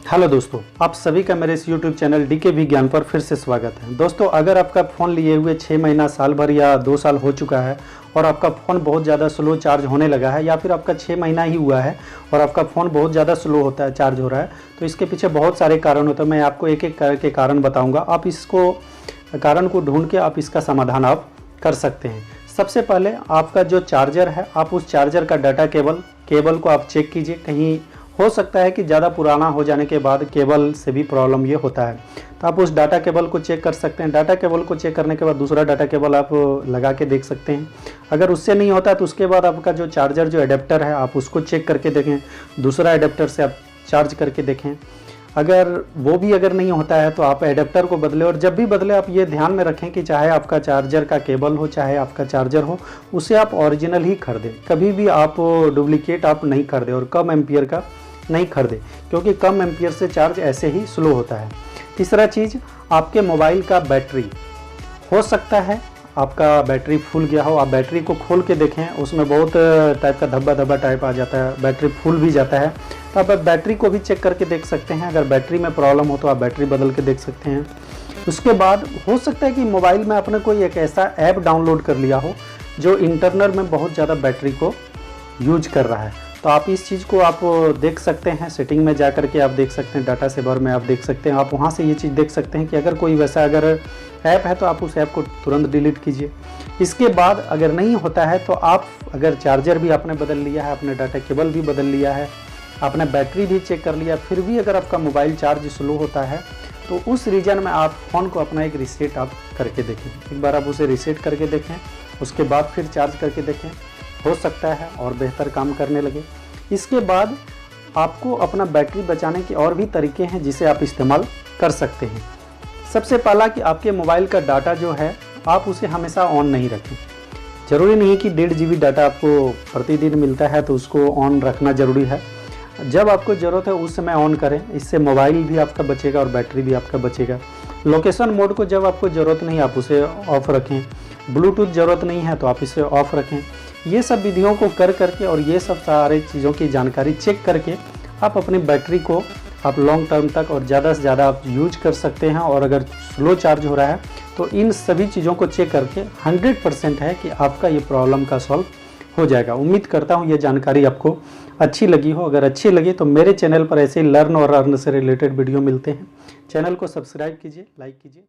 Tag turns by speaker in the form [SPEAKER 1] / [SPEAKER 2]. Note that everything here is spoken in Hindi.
[SPEAKER 1] हेलो दोस्तों, आप सभी का मेरे इस YouTube चैनल डीके विज्ञान पर फिर से स्वागत है। दोस्तों, अगर आपका फ़ोन लिए हुए 6 महीना, साल भर या 2 साल हो चुका है और आपका फ़ोन बहुत ज़्यादा स्लो चार्ज होने लगा है, या फिर आपका 6 महीना ही हुआ है और आपका फ़ोन बहुत ज़्यादा स्लो होता है, चार्ज हो रहा है, तो इसके पीछे बहुत सारे कारण होते हैं। मैं आपको एक एक करके कारण बताऊँगा। आप इसको कारण को ढूंढ के आप इसका समाधान आप कर सकते हैं। सबसे पहले आपका जो चार्जर है, आप उस चार्जर का डाटा केबल को आप चेक कीजिए। कहीं हो सकता है कि ज़्यादा पुराना हो जाने के बाद केबल से भी प्रॉब्लम ये होता है, तो आप उस डाटा केबल को चेक कर सकते हैं। डाटा केबल को चेक करने के बाद दूसरा डाटा केबल आप लगा के देख सकते हैं। अगर उससे नहीं होता है तो उसके बाद आपका जो चार्जर जो एडेप्टर है, आप उसको चेक करके देखें। दूसरा एडेप्टर से आप चार्ज करके देखें। अगर वो भी नहीं होता है तो आप एडेप्टर को बदलें, और जब भी बदले आप ये ध्यान में रखें कि चाहे आपका चार्जर का केबल हो, चाहे आपका चार्जर हो, उसे आप ओरिजिनल ही खरीदें। कभी भी आप डुप्लीकेट आप नहीं खरीदें और कम एम्पियर का नहीं खरीदें, क्योंकि कम एम्पियर से चार्ज ऐसे ही स्लो होता है। तीसरा चीज़, आपके मोबाइल का बैटरी, हो सकता है आपका बैटरी फुल गया हो। आप बैटरी को खोल के देखें, उसमें बहुत टाइप का धब्बा धब्बा टाइप आ जाता है, बैटरी फुल भी जाता है, तो आप बैटरी को भी चेक करके देख सकते हैं। अगर बैटरी में प्रॉब्लम हो तो आप बैटरी बदल के देख सकते हैं। उसके बाद हो सकता है कि मोबाइल में आपने कोई एक ऐसा ऐप डाउनलोड कर लिया हो जो इंटरनल में बहुत ज़्यादा बैटरी को यूज कर रहा है, तो आप इस चीज़ को आप देख सकते हैं। सेटिंग में जा कर के आप देख सकते हैं, डाटा सेवर में आप देख सकते हैं। आप वहाँ से ये चीज़ देख सकते हैं कि अगर कोई वैसा ऐप है तो आप उस ऐप को तुरंत डिलीट कीजिए। इसके बाद अगर नहीं होता है तो आप अगर चार्जर भी आपने बदल लिया है, अपने डाटा केबल भी बदल लिया है, आपने बैटरी भी चेक कर लिया, फिर भी अगर आपका मोबाइल चार्ज स्लो होता है, तो उस रीजन में आप फ़ोन को अपना एक रीसेट आप करके देखें। एक बार आप उसे रीसेट करके देखें, उसके बाद फिर चार्ज करके देखें, हो सकता है और बेहतर काम करने लगे। इसके बाद आपको अपना बैटरी बचाने के और भी तरीके हैं जिसे आप इस्तेमाल कर सकते हैं। सबसे पहला कि आपके मोबाइल का डाटा जो है, आप उसे हमेशा ऑन नहीं रखें। ज़रूरी नहीं कि 1.5 GB डाटा आपको प्रतिदिन मिलता है तो उसको ऑन रखना ज़रूरी है। जब आपको ज़रूरत है उस समय ऑन करें, इससे मोबाइल भी आपका बचेगा और बैटरी भी आपका बचेगा। लोकेशन मोड को जब आपको ज़रूरत नहीं आप उसे ऑफ़ रखें। ब्लूटूथ ज़रूरत नहीं है तो आप इसे ऑफ़ रखें। ये सब विधियों को कर करके और ये सब सारे चीज़ों की जानकारी चेक करके आप अपनी बैटरी को आप लॉन्ग टर्म तक और ज़्यादा से ज़्यादा आप यूज कर सकते हैं। और अगर स्लो चार्ज हो रहा है तो इन सभी चीज़ों को चेक करके 100% है कि आपका ये प्रॉब्लम का सॉल्व हो जाएगा। उम्मीद करता हूँ ये जानकारी आपको अच्छी लगी हो। अगर अच्छी लगी तो मेरे चैनल पर ऐसे लर्न और अर्न से रिलेटेड वीडियो मिलते हैं। चैनल को सब्सक्राइब कीजिए, लाइक कीजिए।